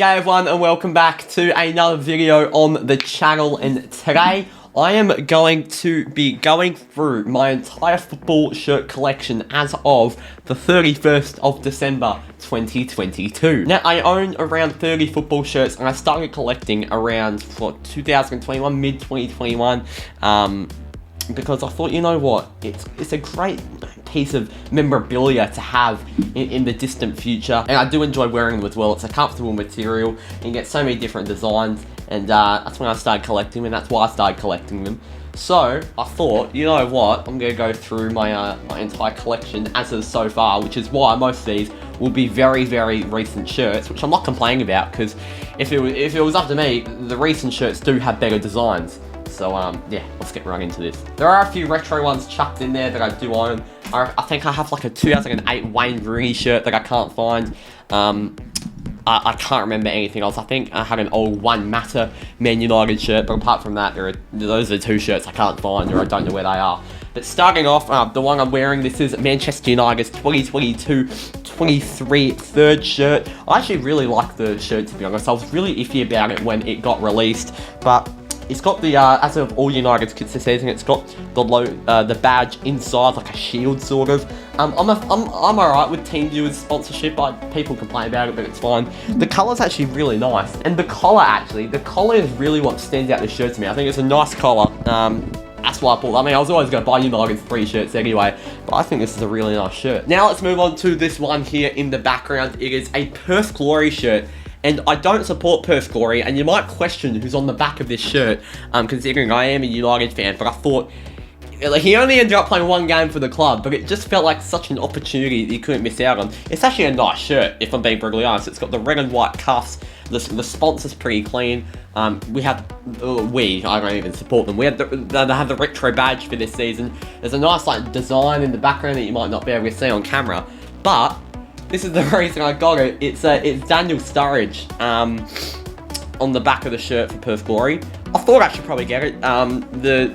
G'day everyone and welcome back to another video on the channel, and today I am going to be going through my entire football shirt collection as of the 31st of December 2022. Now, I own around 30 football shirts and I started collecting around 2021, mid-2021, because I thought, you know what, it's a great piece of memorabilia to have in the distant future, and I do enjoy wearing them as well. It's a comfortable material, and you get so many different designs, and that's when I started collecting them, and that's why I started collecting them. So I thought, you know what, I'm going to go through my my entire collection as of so far, which is why most of these will be very, very recent shirts, which I'm not complaining about, because if it was up to me, the recent shirts do have better designs. So yeah, let's get right into this. There are a few retro ones chucked in there that I do own. I think I have like a 2008 Wayne Rooney shirt that I can't find. I can't remember anything else. I think I had an old One Matter Man United shirt, but apart from that, those are two shirts I can't find, or I don't know where they are. But starting off, the one I'm wearing, this is Manchester United's 2022-23 third shirt. I actually really like the shirt, to be honest. I was really iffy about it when it got released, but it's got the, as of all United's kits this season, it's got the badge inside, like a shield sort of. I'm alright with TeamViewer's sponsorship. People complain about it, but it's fine. The colour's actually really nice, and the collar is really what stands out the shirt to me. I think it's a nice collar. That's why I bought. I mean, I was always going to buy United's 3 shirts anyway, but I think this is a really nice shirt. Now let's move on to this one here in the background. It is a Perth Glory shirt. And I don't support Perth Glory, and you might question who's on the back of this shirt, considering I am a United fan, but I thought, like, he only ended up playing one game for the club, but it just felt like such an opportunity that you couldn't miss out on. It's actually a nice shirt, if I'm being brutally honest. It's got the red and white cuffs, the sponsor's pretty clean. I don't even support them. They have the retro badge for this season. There's a nice like design in the background that you might not be able to see on camera, but this is the reason I got it. It's Daniel Sturridge on the back of the shirt for Perth Glory. I thought I should probably get it. The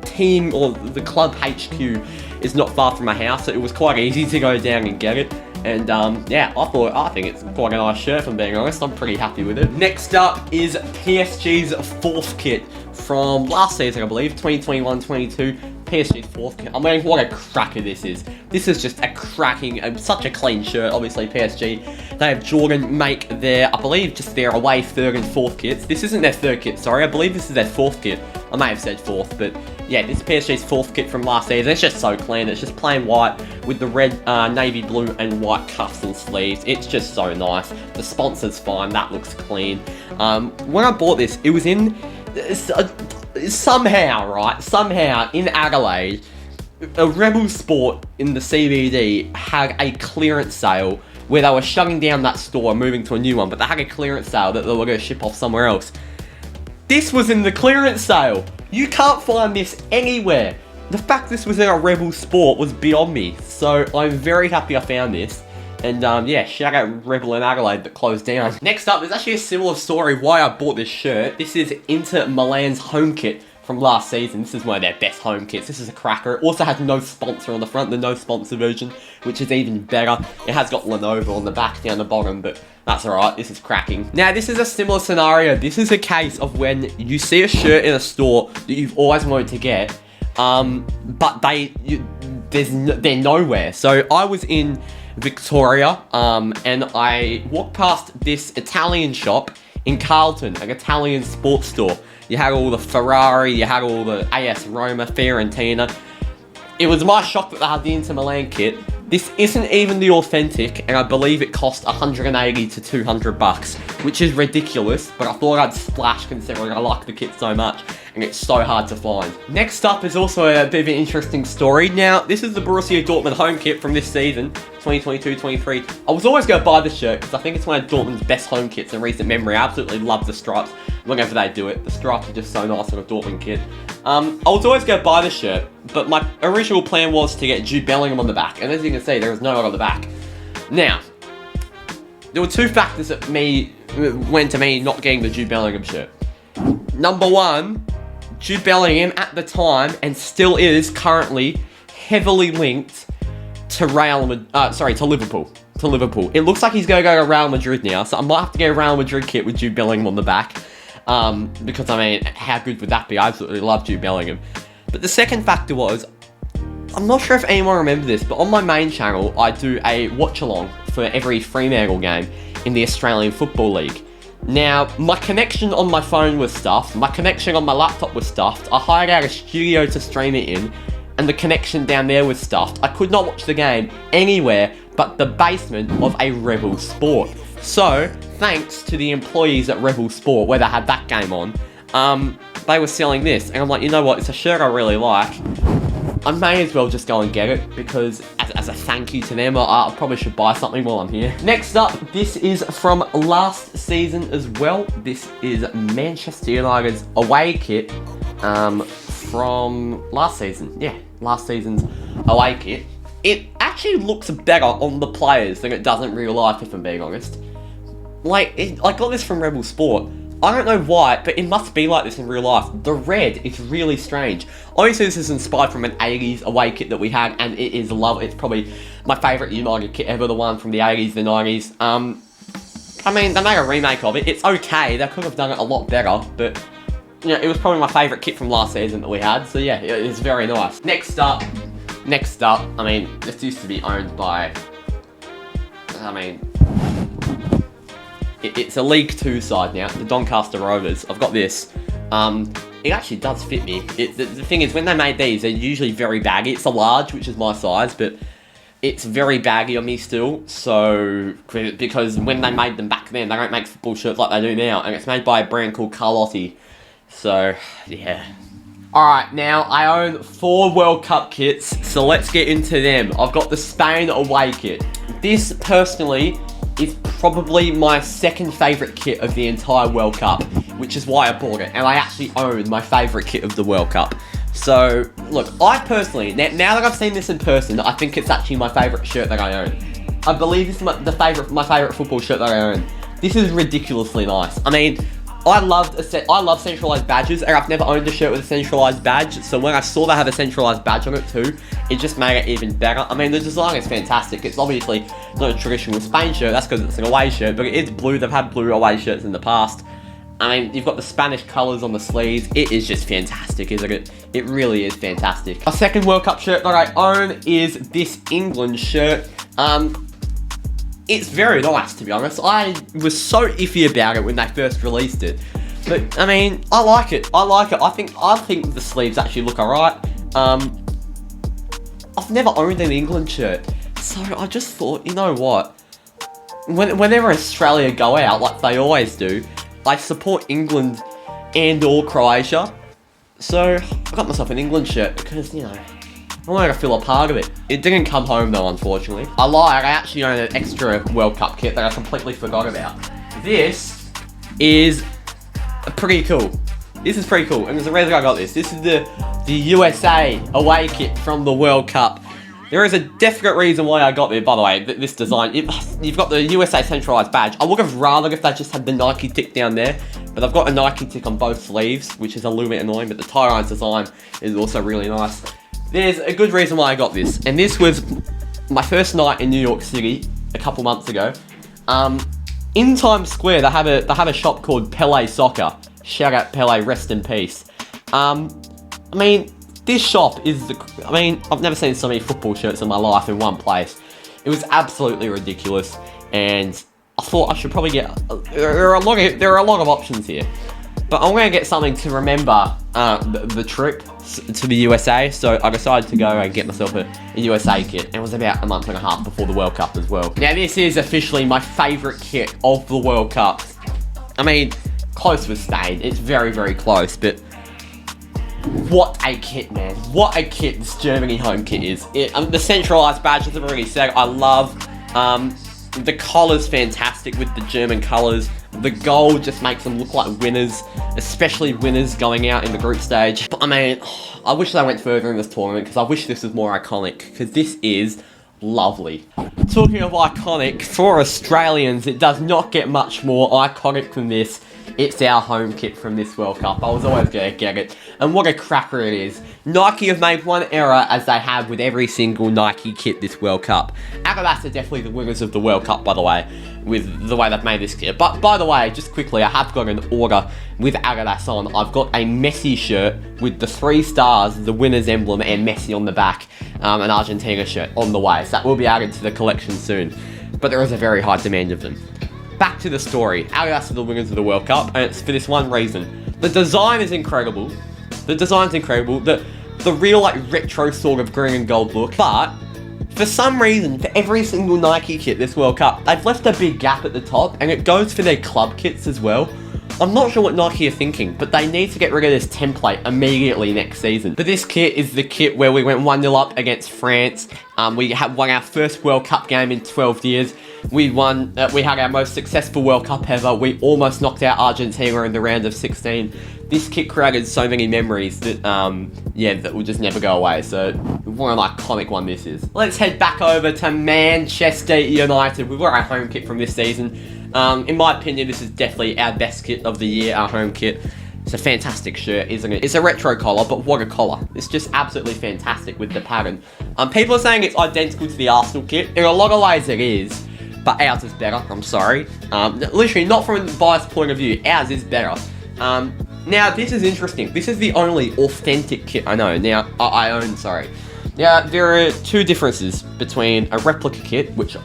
team, or the club HQ, is not far from my house, so it was quite easy to go down and get it. And yeah, I think it's quite a nice shirt, if I'm being honest. I'm pretty happy with it. Next up is PSG's 4th kit from last season, I believe, 2021-22. PSG's 4th kit. I mean, what a cracker this is. This is just a cracking, such a clean shirt. Obviously, PSG, they have Jordan make their, I believe, just their away 3rd and 4th kits. This isn't their 3rd kit, sorry. I believe this is their 4th kit. I may have said 4th, but yeah, this is PSG's 4th kit from last season. It's just so clean. It's just plain white with the red, navy blue and white cuffs and sleeves. It's just so nice. The sponsor's fine. That looks clean. When I bought this, it was in somehow in Adelaide, a Rebel Sport in the CBD had a clearance sale where they were shutting down that store and moving to a new one, but they had a clearance sale that they were going to ship off somewhere else. This was in the clearance sale. You can't find this anywhere. The fact this was in a Rebel Sport was beyond me, so I'm very happy I found this. And yeah, shout out Rebel in Adelaide that closed down. Next up, there's actually a similar story why I bought this shirt. This is Inter Milan's home kit from last season. This is one of their best home kits. This is a cracker. It also has no sponsor on the front, the no sponsor version, which is even better. It has got Lenovo on the back down the bottom, but that's alright. This is cracking. Now, this is a similar scenario. This is a case of when you see a shirt in a store that you've always wanted to get, but they're nowhere. So I was in Victoria, and I walked past this Italian shop in Carlton, an Italian sports store. You had all the Ferrari, you had all the AS Roma, Fiorentina. It was my shock that they had the Inter Milan kit. This isn't even the authentic, and I believe it cost 180 to 200 bucks, which is ridiculous, but I thought I'd splash considering I like the kit so much, and it's so hard to find. Next up is also a bit of an interesting story. Now, this is the Borussia Dortmund home kit from this season, 2022-23. I was always going to buy this shirt, because I think it's one of Dortmund's best home kits in recent memory. I absolutely love the stripes whenever they do it. The stripes are just so nice on a Dortmund kit. I was always going to buy this shirt, but my original plan was to get Jude Bellingham on the back, and as you can see, there is no one on the back. Now, there were 2 factors that went to me not getting the Jude Bellingham shirt. Number 1, Jude Bellingham at the time, and still is currently, heavily linked to Liverpool. to Liverpool. It looks like he's going to go to Real Madrid now, so I might have to get a Real Madrid kit with Jude Bellingham on the back. Because, I mean, how good would that be? I absolutely love Jude Bellingham. But the second factor was, I'm not sure if anyone remembers this, but on my main channel, I do a watch-along for every Fremantle game in the Australian Football League. Now, my connection on my phone was stuffed, my connection on my laptop was stuffed, I hired out a studio to stream it in, and the connection down there was stuffed. I could not watch the game anywhere but the basement of a Rebel Sport. So, thanks to the employees at Rebel Sport, where they had that game on, they were selling this, and I'm like, you know what, it's a shirt I really like. I may as well just go and get it, because as a thank you to them, I probably should buy something while I'm here. Next up, this is from last season as well. This is Manchester United's away kit from last season. Yeah, last season's away kit. It actually looks better on the players than it does in real life, if I'm being honest. Like, I got this from Rebel Sport. I don't know why, but it must be like this in real life. The red is really strange. Obviously, this is inspired from an 80s away kit that we had, and it is lovely. It's probably my favourite United kit ever, the one from the 80s, the 90s. I mean, they made a remake of it. It's okay. They could have done it a lot better, but, you know, it was probably my favourite kit from last season that we had. So, yeah, it's very nice. Next up, I mean, this used to be owned by, it's a League 2 side now, the Doncaster Rovers. I've got this. It actually does fit me. The thing is, when they made these, they're usually very baggy. It's a large, which is my size, but it's very baggy on me still. So, because when they made them back then, they don't make football shirts like they do now. And it's made by a brand called Carlotti. So, yeah. Alright, now I own 4 World Cup kits, so let's get into them. I've got the Spain away kit. This, personally, is probably my second favourite kit of the entire World Cup, which is why I bought it, and I actually own my favourite kit of the World Cup. So, look, I personally, now that I've seen this in person, I think it's actually my favourite shirt that I own. I believe this is my favourite football shirt that I own. This is ridiculously nice. I mean, I love centralised badges, and I've never owned a shirt with a centralised badge, so when I saw they have a centralised badge on it too, it just made it even better. I mean, the design is fantastic. It's obviously not a traditional Spain shirt, that's because it's an away shirt, but it is blue. They've had blue away shirts in the past. I mean, you've got the Spanish colours on the sleeves. It is just fantastic, isn't it? It really is fantastic. My second World Cup shirt that I own is this England shirt. It's very nice, to be honest. I was so iffy about it when they first released it. But, I mean, I like it. I think the sleeves actually look alright. I've never owned an England shirt. So, I just thought, you know what? Whenever Australia go out, like they always do, I support England and or Croatia. So, I got myself an England shirt because, you know, I wanted to feel a part of it. It didn't come home though, unfortunately. I lied, I actually own an extra World Cup kit that I completely forgot about. This is pretty cool. This is pretty cool, and there's a reason I got this. This is the USA away kit from the World Cup. There is a definite reason why I got it, by the way, this design. You've got the USA centralised badge. I would have rather if they just had the Nike tick down there, but I've got a Nike tick on both sleeves, which is a little bit annoying, but the tie-irons design is also really nice. There's a good reason why I got this, and this was my first night in New York City a couple months ago. In Times Square, they have a shop called Pele Soccer. Shout out Pele, rest in peace. I mean, this shop is I've never seen so many football shirts in my life in one place. It was absolutely ridiculous, and I thought I should probably get. There are a lot of options here. But I'm going to get something to remember the trip to the USA, so I decided to go and get myself a USA kit. It was about a month and a half before the World Cup as well. Now this is officially my favourite kit of the World Cup. I mean, close with Spain. It's very, very close, but what a kit, man. What a kit this Germany home kit is. The centralised badge, as I've already said, I love. The collar's fantastic with the German colours. The gold just makes them look like winners, especially winners going out in the group stage. But I mean, I wish they went further in this tournament because I wish this was more iconic, because this is Lovely. Talking of iconic, for Australians, it does not get much more iconic than this. It's our home kit from this World Cup. I was always going to get it. And what a cracker it is. Nike have made one error, as they have with every single Nike kit this World Cup. Ajax are definitely the winners of the World Cup, by the way, with the way they've made this kit. But by the way, just quickly, I have got an order with Ajax on. I've got a Messi shirt with the 3 stars, the winner's emblem, and Messi on the back. An Argentina shirt on the way. So that will be added to the collection soon. But there is a very high demand of them. Back to the story. Ajax are the winners of the World Cup, and it's for this one reason. The design is incredible. The design's incredible. The real, like, retro sort of green and gold look. But for some reason, for every single Nike kit this World Cup, they've left a big gap at the top, and it goes for their club kits as well. I'm not sure what Nike are thinking, but they need to get rid of this template immediately next season. But this kit is the kit where we went 1-0 up against France. We won our first World Cup game in 12 years. We had our most successful World Cup ever. We almost knocked out Argentina in the round of 16. This kit created so many memories that, that will just never go away. So, what an iconic one this is. Let's head back over to Manchester United. We've got our home kit from this season. In my opinion, this is definitely our best kit of the year, our home kit. It's a fantastic shirt, isn't it? It's a retro collar, but what a collar. It's just absolutely fantastic with the pattern. People are saying it's identical to the Arsenal kit. In a lot of ways it is, but ours is better, I'm sorry. Literally, not from a biased point of view, ours is better. Now, this is interesting. This is the only authentic kit I know. I own. Now, there are 2 differences between a replica kit, which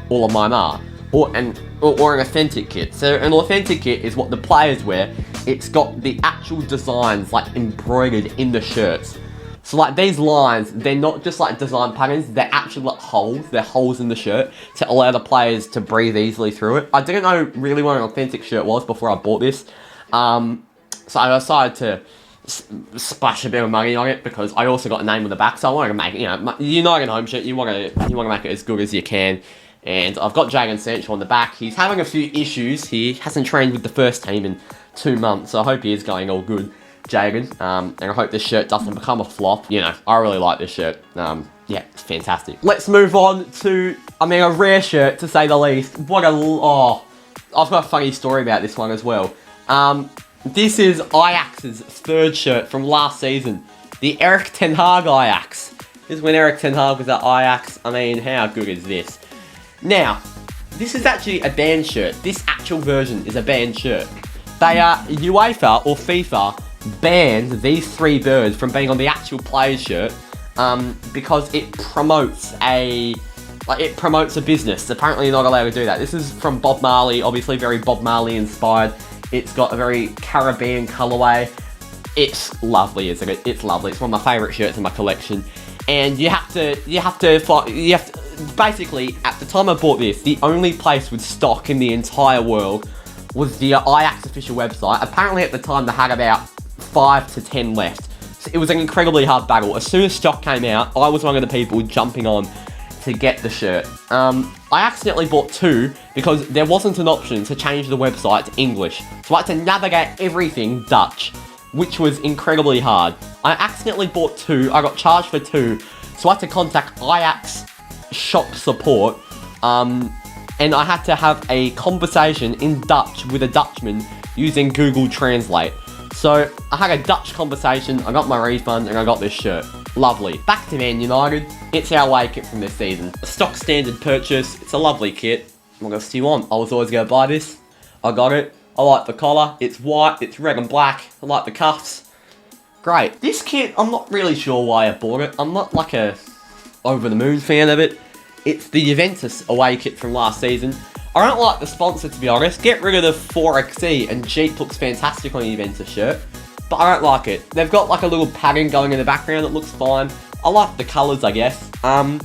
all of mine are, or an authentic kit. So an authentic kit is what the players wear. It's got the actual designs like embroidered in the shirts. So like these lines, they're not just like design patterns, they're actually like holes. They're holes in the shirt to allow the players to breathe easily through it. I didn't know really what an authentic shirt was before I bought this. So I decided to splash a bit of money on it because I also got a name on the back. So I wanted to make it, United home shirt, you want to make it as good as you can. And I've got Jadon Sancho on the back. He's having a few issues. He hasn't trained with the first team in 2 months, so I hope he is going all good, Jadon. And I hope this shirt doesn't become a flop. I really like this shirt. It's fantastic. Let's move on to, a rare shirt to say the least. I've got a funny story about this one as well. This is Ajax's 3rd shirt from last season. The Erik ten Hag Ajax. This is when Erik ten Hag was at Ajax. How good is this? Now, this is actually a banned shirt. This actual version is a banned shirt. UEFA or FIFA banned these 3 birds from being on the actual player's shirt because it promotes a business. Apparently you're not allowed to do that. This is from Bob Marley, obviously very Bob Marley inspired. It's got a very Caribbean colorway. It's lovely, isn't it? It's lovely. It's one of my favourite shirts in my collection. And you have to, basically, at the time I bought this, the only place with stock in the entire world was the Ajax official website. Apparently at the time they had about 5 to 10 left. So it was an incredibly hard battle. As soon as stock came out, I was one of the people jumping on to get the shirt. I accidentally bought 2 because there wasn't an option to change the website to English. So I had to navigate everything Dutch, which was incredibly hard. I accidentally bought 2, I got charged for 2, so I had to contact Ajax shop support, and I had to have a conversation in Dutch with a Dutchman using Google Translate. So I had a Dutch conversation, I got my refund, and I got this shirt. Lovely. Back to Man United. It's our away kit from this season. A stock standard purchase. It's a lovely kit. What else do you want? I was always going to buy this. I got it. I like the collar. It's white. It's red and black. I like the cuffs. Great. This kit, I'm not really sure why I bought it. I'm not like a over the moon fan of it. It's the Juventus away kit from last season. I don't like the sponsor, to be honest. Get rid of the 4XE, and Jeep looks fantastic on a Juventus shirt. But I don't like it. They've got like a little pattern going in the background that looks fine. I like the colours, I guess. I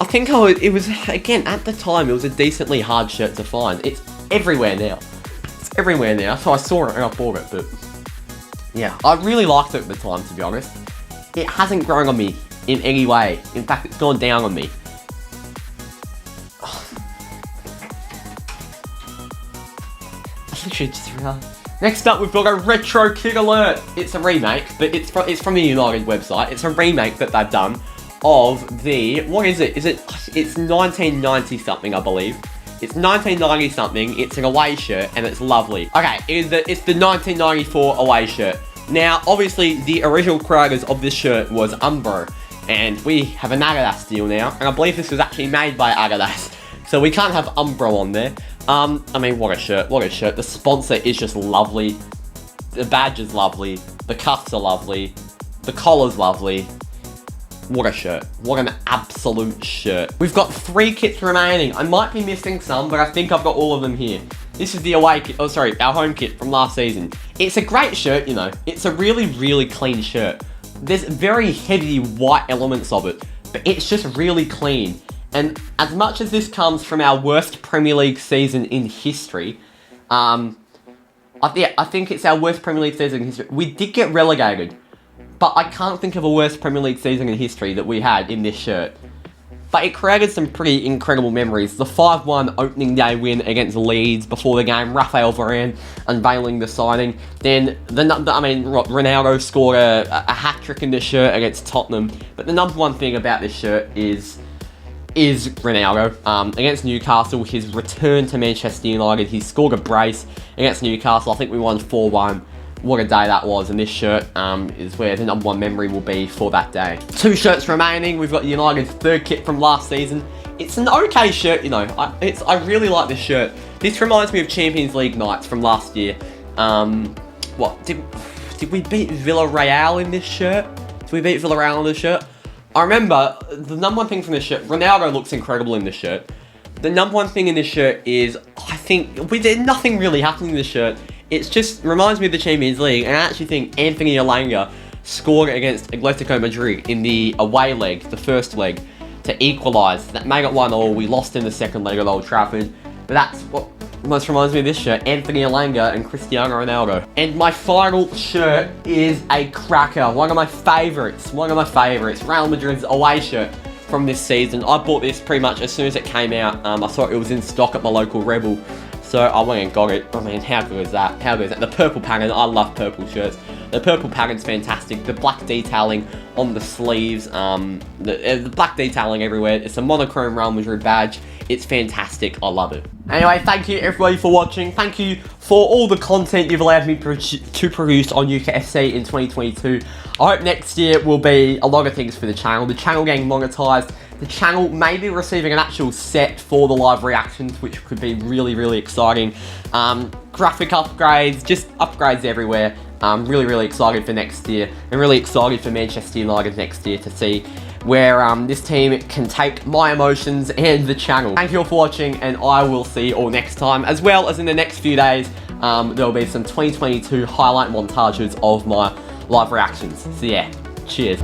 think it was, again, at the time, it was a decently hard shirt to find. It's everywhere now. So I saw it and I bought it, but yeah, I really liked it at the time, to be honest. It hasn't grown on me in any way. In fact, it's gone down on me. I literally just realised. Next up, we've got a retro kit alert. It's a remake, but it's from the United website. It's a remake that they've done of the, what is it? It's 1990 something, I believe. It's 1990 something, it's an away shirt, and it's lovely. Okay, it's the 1994 away shirt. Now, obviously, the original creators of this shirt was Umbro, and we have an Ajax deal now, and I believe this was actually made by Ajax, so we can't have Umbro on there. I mean, what a shirt, what a shirt. The sponsor is just lovely. The badge is lovely. The cuffs are lovely. The collar's lovely. What a shirt. What an absolute shirt. We've got 3 kits remaining. I might be missing some, but I think I've got all of them here. This is the away kit, oh sorry, our home kit from last season. It's a great shirt, you know. It's a really, really clean shirt. There's very heavy white elements of it, but it's just really clean. And as much as this comes from our worst Premier League season in history, I think it's our worst Premier League season in history. We did get relegated, but I can't think of a worse Premier League season in history that we had in this shirt. But it created some pretty incredible memories. The 5-1 opening day win against Leeds before the game, Rafael Varane unveiling the signing. Then, Ronaldo scored a hat-trick in this shirt against Tottenham. But the number one thing about this shirt is Ronaldo. Against Newcastle, his return to Manchester United, he scored a brace against Newcastle. I think we won 4-1. What a day that was, and this shirt is where the number one memory will be for that day. 2 shirts remaining. We've got United's 3rd kit from last season. It's an okay shirt, you know. I really like this shirt. This reminds me of Champions League nights from last year. Did we beat Villarreal in this shirt? Did we beat Villarreal in this shirt? I remember the number one thing from this shirt, Ronaldo looks incredible in this shirt. The number one thing in this shirt is, I think, nothing really happening in this shirt. It just reminds me of the Champions League, and I actually think Anthony Elanga scored against Atletico Madrid in the away leg, the first leg, to equalise. That made it 1-1. We lost in the second leg at Old Trafford, but that's what most reminds me of this shirt, Anthony Elanga and Cristiano Ronaldo. And my final shirt is a cracker, one of my favourites, Real Madrid's away shirt from this season. I bought this pretty much as soon as it came out. I saw it was in stock at my local Rebel, so I went and got it. I mean, how good is that? How good is that? The purple pattern, I love purple shirts. The purple pattern's fantastic. The black detailing on the sleeves, the black detailing everywhere. It's a monochrome Real Madrid badge. It's fantastic. I love it. Anyway, thank you everybody for watching. Thank you for all the content you've allowed me to produce on UCATT FC in 2022. I hope next year will be a lot of things for the channel. The channel getting monetized. The channel may be receiving an actual set for the live reactions, which could be really, really exciting. Graphic upgrades, just upgrades everywhere. I'm really, really excited for next year, and really excited for Manchester United next year to see where this team can take my emotions and the channel. Thank you all for watching, and I will see you all next time, as well as in the next few days. There will be some 2022 highlight montages of my live reactions. So yeah, cheers.